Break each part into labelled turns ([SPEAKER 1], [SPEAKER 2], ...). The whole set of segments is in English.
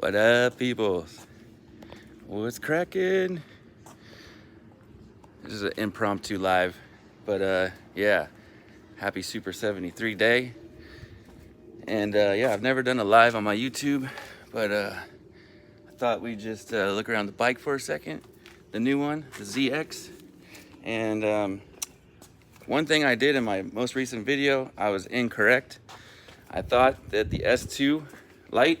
[SPEAKER 1] What up, people? What's cracking? This is an impromptu live, but yeah, happy SUPER73 day. And yeah, I've never done a live on my YouTube, but I thought we'd just look around the bike for a second. The new one, the ZX. And one thing I did in my most recent video, I was incorrect. I thought that the S2 light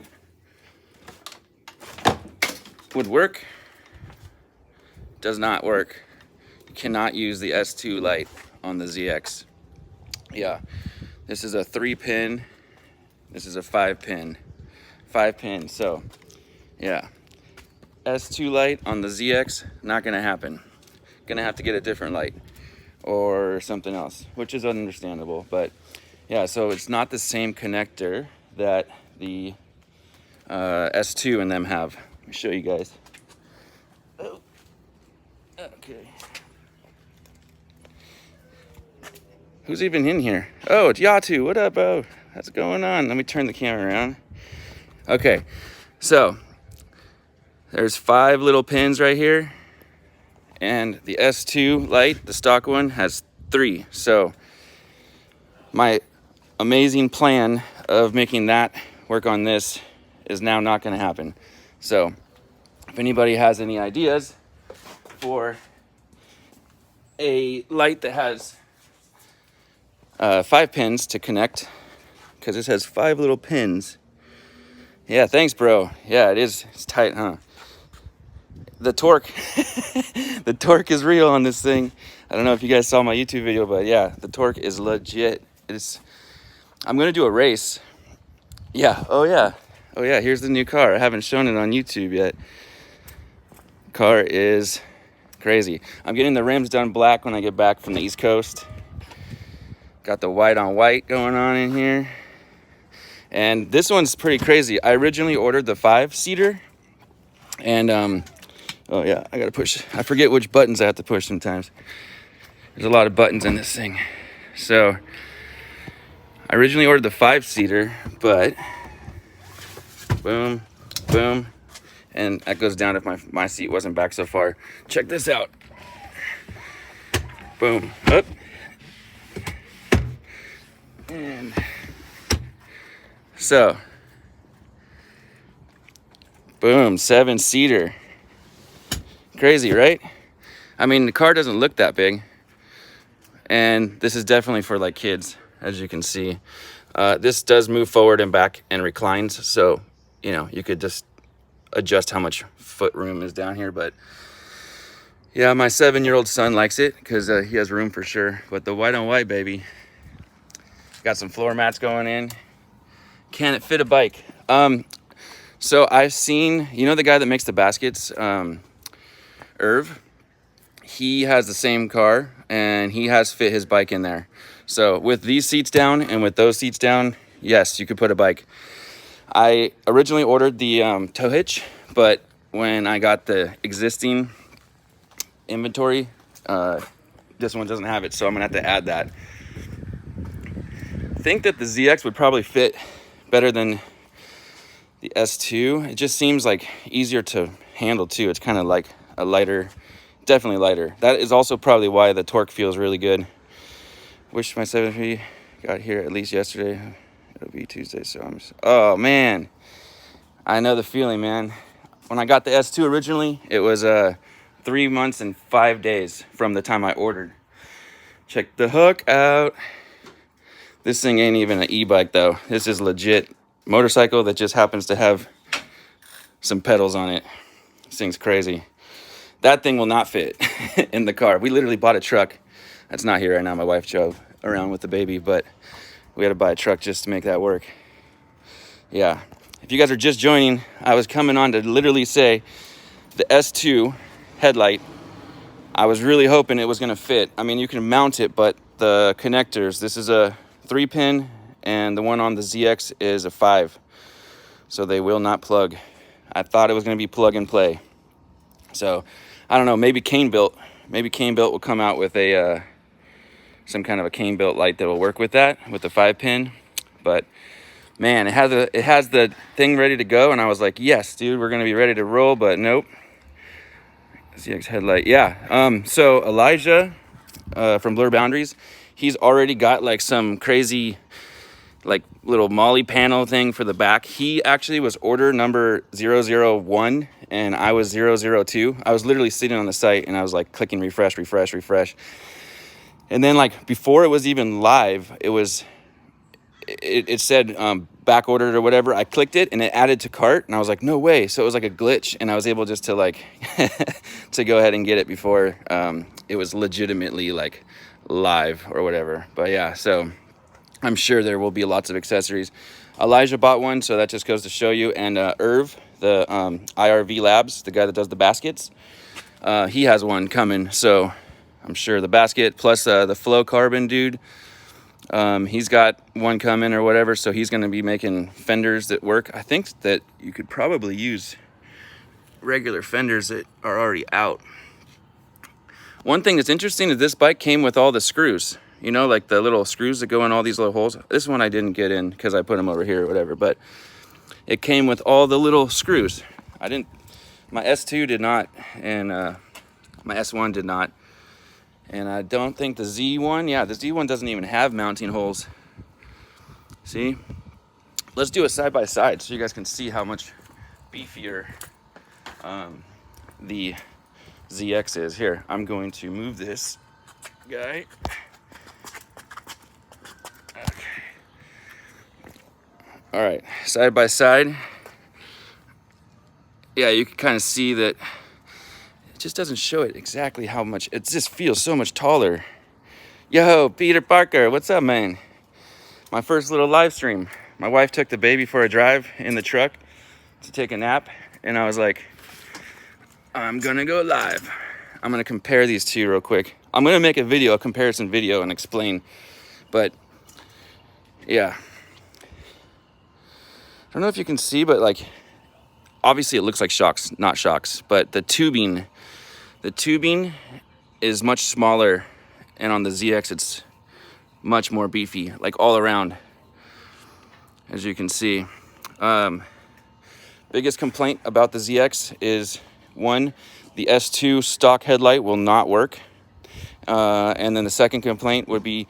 [SPEAKER 1] would work. Does not work. You cannot use the S2 light on the ZX. Yeah, this is a 3-pin. This is a 5-pin. 5-pin. So yeah, S2 light on the ZX, not gonna happen. Gonna have to get a different light or something else, which is understandable. But yeah, so it's not the same connector that the S2 and them have. Let me show you guys. Oh, okay. Who's even in here? Oh, it's Yatu. What up, Bo? What's going on? Let me turn the camera around. Okay, so there's 5 little pins right here, and the S2 light, the stock one, has 3. So my amazing plan of making that work on this is now not going to happen. So if anybody has any ideas for a light that has 5 pins to connect, because this has 5 little pins. Yeah, thanks, bro. Yeah, it is. It's tight, huh? The torque, the torque is real on this thing. I don't know if you guys saw my YouTube video, but yeah, the torque is legit. I'm gonna do a race. Yeah. Oh yeah. Oh yeah. Here's the new car. I haven't shown it on YouTube yet. Car is crazy. I'm getting the rims done black when I get back from the East Coast. Got the white on white going on in here. And this one's pretty crazy. I originally ordered the 5-seater, and oh yeah, I gotta push. I forget which buttons I have to push sometimes. There's a lot of buttons in this thing. So I originally ordered the 5-seater, but boom, boom, and that goes down if my seat wasn't back so far. Check this out. Boom, up, and so boom, 7-seater. Crazy, right? I mean, the car doesn't look that big, and this is definitely for like kids, as you can see. This does move forward and back and reclines, so you know, you could just adjust how much foot room is down here. But yeah, my 7-year-old son likes it because he has room for sure. But the white on white, baby, got some floor mats going in. Can it fit a bike? So I've seen, you know, the guy that makes the baskets, Irv, he has the same car, and he has fit his bike in there. So with these seats down and with those seats down, yes, you could put a bike. I originally ordered the tow hitch, but when I got the existing inventory, this one doesn't have it, so I'm gonna have to add that. I think that the ZX would probably fit better than the S2. It just seems like easier to handle too. It's kind of like a lighter, definitely lighter. That is also probably why the torque feels really good. Wish my 7P got here at least yesterday. It'll be Tuesday, so oh man, I know the feeling, man. When I got the S2 originally, it was 3 months and 5 days from the time I ordered. Check the hook out. This thing ain't even an e-bike though. This is legit motorcycle that just happens to have some pedals on it. This thing's crazy. That thing will not fit in the car. We literally bought a truck. That's not here right now. My wife drove around with the baby, but we had to buy a truck just to make that work. Yeah. If you guys are just joining, I was coming on to literally say the S2 headlight, I was really hoping it was going to fit. I mean, you can mount it, but the connectors, this is a 3-pin, and the one on the ZX is a 5. So they will not plug. I thought it was going to be plug and play. So I don't know, maybe Cane Built will come out with a some kind of a Cane Built light that will work with that, with the 5-pin. But man, it has the thing ready to go, and I was like, yes, dude, we're gonna be ready to roll, but nope. ZX headlight, yeah. So Elijah from Blur Boundaries, he's already got like some crazy like little molly panel thing for the back. He actually was order number 001 and I was 002. I was literally sitting on the site and I was like clicking refresh. And then like before it was even live, it said back ordered or whatever. I clicked it and it added to cart and I was like, no way. So it was like a glitch and I was able just to like to go ahead and get it before it was legitimately like live or whatever. But yeah, so I'm sure there will be lots of accessories. Elijah bought one, so that just goes to show you. And Irv, the IRV Labs, the guy that does the baskets, he has one coming. So I'm sure the basket plus the Flow Carbon dude, he's got one coming or whatever. So he's going to be making fenders that work. I think that you could probably use regular fenders that are already out. One thing that's interesting is this bike came with all the screws. You know, like the little screws that go in all these little holes. This one I didn't get in because I put them over here or whatever, but it came with all the little screws. My S2 did not, and my S1 did not. And I don't think the Z1, yeah, the Z1 doesn't even have mounting holes. See? Let's do a side by side so you guys can see how much beefier the ZX is. Here, I'm going to move this guy. All right, side by side. Yeah, you can kind of see that it just doesn't show it exactly how much. It just feels so much taller. Yo, Peter Parker, what's up, man? My first little live stream. My wife took the baby for a drive in the truck to take a nap, and I was like, I'm gonna go live. I'm gonna compare these two real quick. I'm gonna make a comparison video and explain, but yeah. I don't know if you can see, but like, obviously it looks like shocks, not shocks, but the tubing is much smaller, and on the ZX it's much more beefy, like all around, as you can see. Biggest complaint about the ZX is, one, the S2 stock headlight will not work. And then the second complaint would be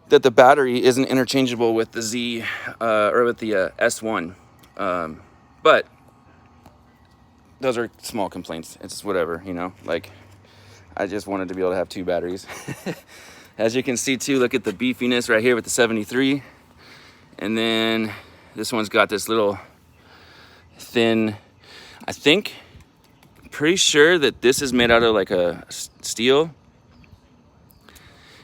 [SPEAKER 1] that the battery isn't interchangeable with the Z or with the S1. But those are small complaints. It's whatever, you know, like I just wanted to be able to have two batteries. As you can see too, look at the beefiness right here with the 73. And then this one's got this little thin, pretty sure that this is made out of like a steel.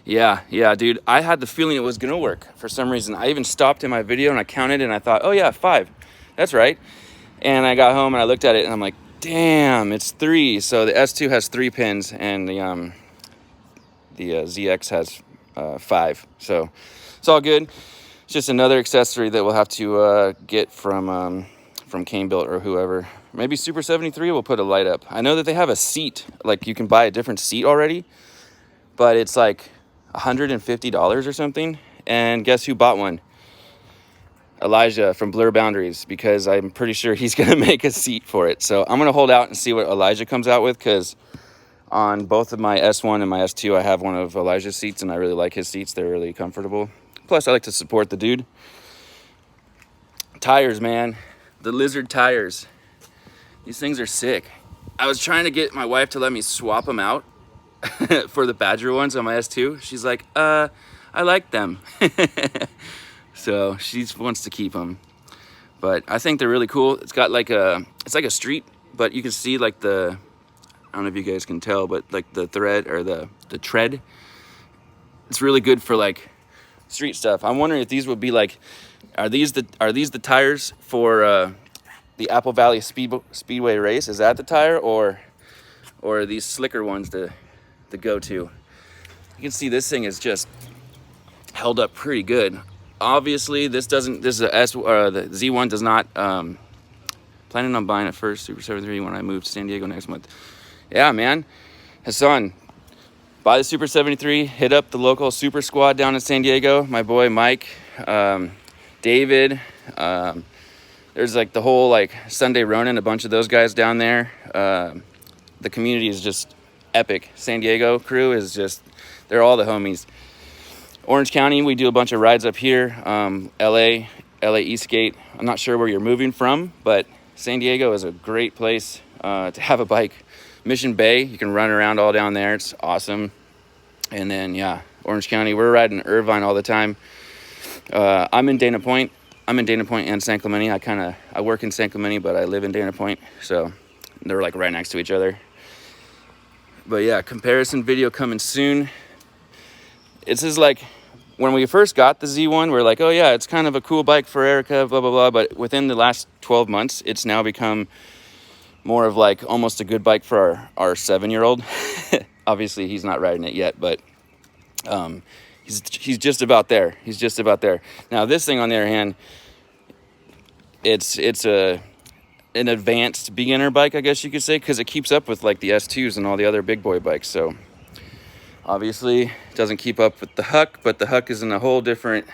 [SPEAKER 1] Yeah, dude. I had the feeling it was gonna work for some reason. I even stopped in my video and I counted and I thought, oh yeah, 5. That's right. And I got home and I looked at it and I'm like, damn, it's 3. So the S2 has 3 pins and the ZX has 5. So it's all good. It's just another accessory that we'll have to get from Cane Built or whoever. Maybe SUPER73 will put a light up. I know that they have a seat, like you can buy a different seat already, but it's like $150 or something. And guess who bought one? Elijah from Blur Boundaries, because I'm pretty sure he's gonna make a seat for it. So I'm gonna hold out and see what Elijah comes out with, because on both of my S1 and my S2 I have one of Elijah's seats and I really like his seats. They're really comfortable. Plus I like to support the dude. Tires, man. The Lizard tires. These things are sick. I was trying to get my wife to let me swap them out for the Badger ones on my S2. She's like, I like them. So she wants to keep them. But I think they're really cool. It's got like it's like a street, but you can see like I don't know if you guys can tell, but like the thread or the tread. It's really good for like street stuff. I'm wondering if these would be like, are these the tires for the Apple Valley Speedway race? Is that the tire, or are these slicker ones the go-to? You can see this thing is just held up pretty good. Obviously, the Z1 does not. Planning on buying it first, SUPER73, when I move to San Diego next month. Yeah, man. Hassan, buy the SUPER73. Hit up the local Super Squad down in San Diego. My boy Mike, Dan David. There's like the whole like Sunday Ronin, a bunch of those guys down there. The community is just epic. San Diego crew is just, they're all the homies. Orange County, we do a bunch of rides up here. LA Eastgate. I'm not sure where you're moving from, but San Diego is a great place to have a bike. Mission Bay, you can run around all down there. It's awesome. And then, yeah, Orange County, we're riding Irvine all the time. I'm in Dana Point. I'm in Dana Point and San Clemente. I work in San Clemente, but I live in Dana Point. So they're like right next to each other. But yeah, comparison video coming soon. It's just like when we first got the Z1, we're like, oh yeah, it's kind of a cool bike for Erica, blah, blah, blah. But within the last 12 months, it's now become more of like almost a good bike for our 7-year-old. Obviously, he's not riding it yet, but he's just about there. He's just about there. Now, this thing, on the other hand, it's an advanced beginner bike, I guess you could say, because it keeps up with like the S2s and all the other big boy bikes. So obviously, it doesn't keep up with the HUCK, but the HUCK is in a whole different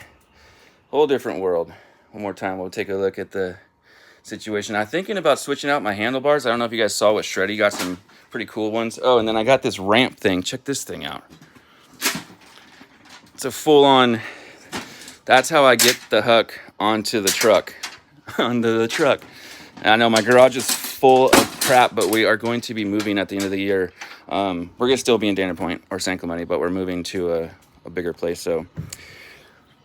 [SPEAKER 1] world. One more time, we'll take a look at the situation. I'm thinking about switching out my handlebars. I don't know if you guys saw what Shreddy got, some pretty cool ones. Oh, and then I got this ramp thing. Check this thing out. It's a full-on, that's how I get the HUCK onto the truck. Onto the truck. And I know my garage is full of crap, but we are going to be moving at the end of the year. We're going to still be in Dana Point or San Clemente, but we're moving to a bigger place. So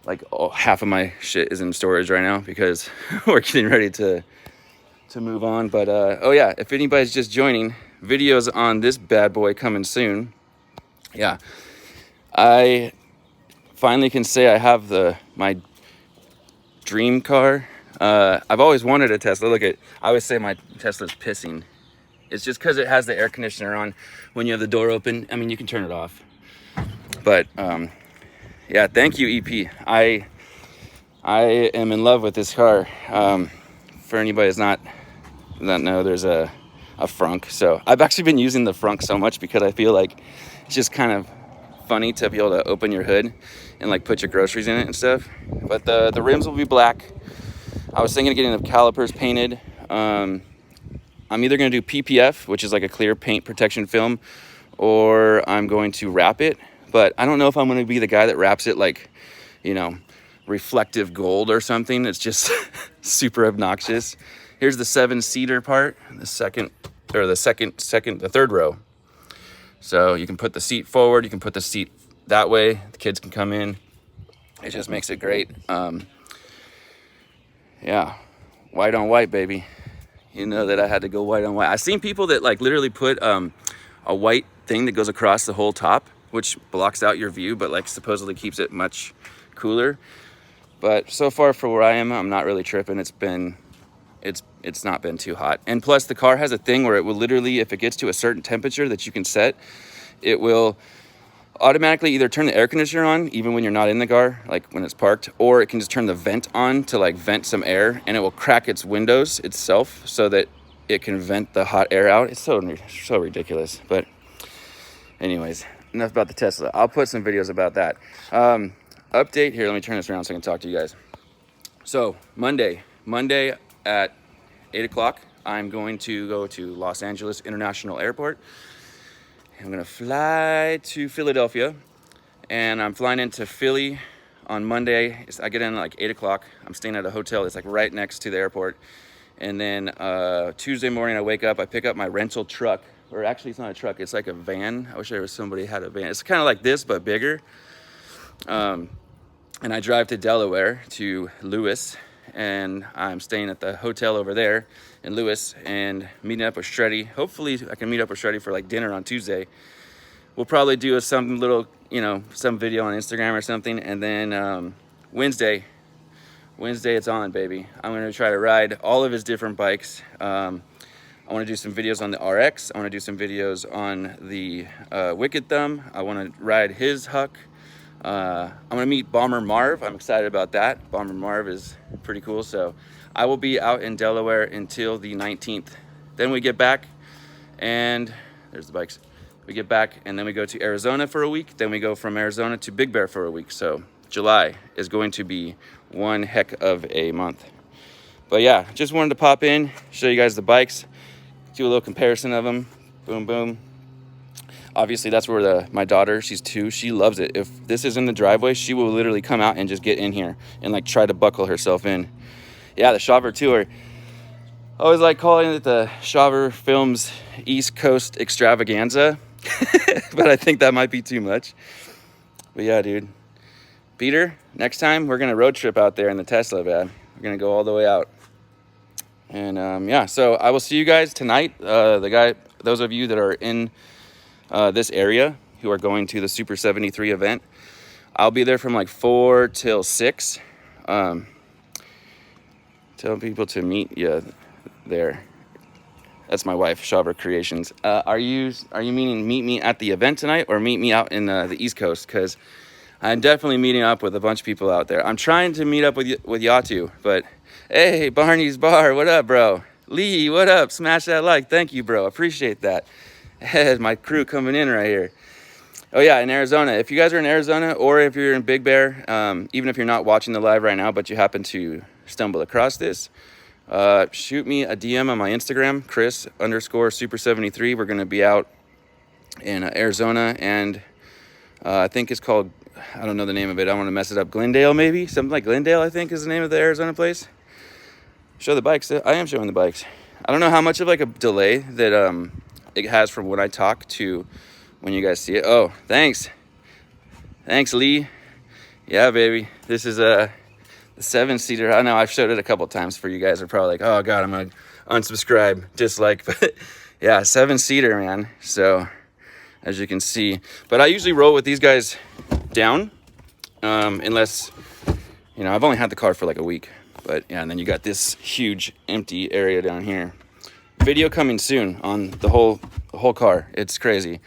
[SPEAKER 1] like half of my shit is in storage right now because we're getting ready to move on. But oh yeah, if anybody's just joining, videos on this bad boy coming soon. Yeah, I finally can say I have my dream car. I've always wanted a Tesla. I always say my Tesla's pissing. It's just because it has the air conditioner on when you have the door open. I mean, you can turn it off. But yeah, thank you, EP. I am in love with this car. For anybody who's not know, there's a frunk. So I've actually been using the frunk so much because I feel like it's just kind of funny to be able to open your hood and like put your groceries in it and stuff. But the rims will be black. I was thinking of getting the calipers painted. I'm either going to do PPF, which is like a clear paint protection film, or I'm going to wrap it. But I don't know if I'm going to be the guy that wraps it like, you know, reflective gold or something. It's just super obnoxious. Here's the 7-seater part, the third row. So you can put the seat forward, you can put the seat that way, the kids can come in. It just makes it great. Yeah, white on white, baby. You know that I had to go white on white. I've seen people that like literally put a white thing that goes across the whole top, which blocks out your view, but like supposedly keeps it much cooler. But so far for where I am, I'm not really tripping. It's not been too hot. And plus the car has a thing where it will literally, if it gets to a certain temperature that you can set, it will automatically either turn the air conditioner on even when you're not in the car, like when it's parked, or it can just turn the vent on to like vent some air, and it will crack its windows itself so that it can vent the hot air out. It's so ridiculous. But anyways, enough about the Tesla. I'll put some videos about that. Update here, let me turn this around so I can talk to you guys. So Monday at 8 o'clock, I'm going to go to Los Angeles International Airport. I'm gonna fly to Philadelphia, and I'm flying into Philly on Monday. I get in at like 8 o'clock. I'm staying at a hotel that's like right next to the airport. And then Tuesday morning I wake up, I pick up my rental truck, or actually it's not a truck, it's like a van. I wish there was somebody who had a van. It's kind of like this, but bigger. And I drive to Delaware, to Lewis, and I'm staying at the hotel over there in Lewis and meeting up with Shreddy. Hopefully I can meet up with Shreddy for like dinner on Tuesday. We'll probably do some little, some video on Instagram or something. And then Wednesday it's on, baby. I'm gonna try to ride all of his different bikes. I wanna do some videos on the RX. I wanna do some videos on the Wicked Thumb. I wanna ride his HUCK. I'm gonna meet Bomber Marv. I'm excited about that. Bomber Marv is pretty cool. So I will be out in Delaware until the 19th. Then we get back, and there's the bikes. We get back, and then we go to Arizona for a week. Then we go from Arizona to Big Bear for a week. So July is going to be one heck of a month. But yeah, just wanted to pop in, show you guys the bikes, do a little comparison of them. Boom, boom. Obviously, that's where my daughter, she's 2, she loves it. If this is in the driveway, she will literally come out and just get in here and like try to buckle herself in. Yeah, the Shawver Tour. I always like calling it the Shawver Films East Coast Extravaganza, but I think that might be too much. But yeah, dude. Peter, next time we're gonna road trip out there in the Tesla, man. We're gonna go all the way out. And yeah, so I will see you guys tonight. Those of you that are in this area who are going to the SUPER73 event, I'll be there from like 4 till 6. Tell people to meet you there. That's my wife, Shawver Creations. Are you meaning meet me at the event tonight or meet me out in the East Coast? Because I'm definitely meeting up with a bunch of people out there. I'm trying to meet up with Yatu, but hey, Barney's Bar, what up, bro? Lee, what up? Smash that like. Thank you, bro. Appreciate that. Hey, my crew coming in right here. Oh yeah, in Arizona. If you guys are in Arizona or if you're in Big Bear, even if you're not watching the live right now, but you happen to stumble across this, shoot me a DM on my Instagram, Chris_Super73. We're going to be out in Arizona, and I think it's called, I don't know the name of it. I don't want to mess it up. Glendale, maybe? Something like Glendale, I think, is the name of the Arizona place. Show the bikes. I am showing the bikes. I don't know how much of like a delay that it has from when I talk to when you guys see it. Oh, thanks. Thanks, Lee. Yeah, baby. This is the 7-seater. I know I've showed it a couple times for you guys. Are probably like, oh God, I'm going to unsubscribe, dislike. But yeah, 7-seater, man. So as you can see, but I usually roll with these guys down, unless, you know, I've only had the car for like a week. But yeah, and then you got this huge empty area down here. Video coming soon on the whole car. It's crazy.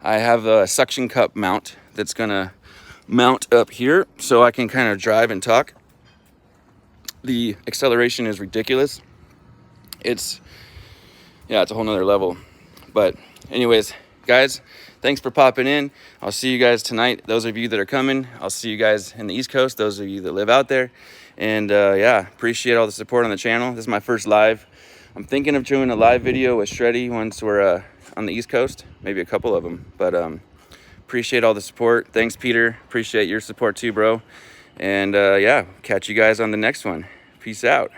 [SPEAKER 1] I have a suction cup mount that's gonna mount up here so I can kind of drive and talk. The acceleration is ridiculous. It's a whole nother level. But anyways, guys, thanks for popping in. I'll see you guys tonight. Those of you that are coming, I'll see you guys in the East Coast, those of you that live out there. And yeah, appreciate all the support on the channel. This is my first live. I'm thinking of doing a live video with Shreddy once we're on the East Coast, maybe a couple of them. But appreciate all the support. Thanks, Peter. Appreciate your support too, bro. And yeah, catch you guys on the next one. Peace out.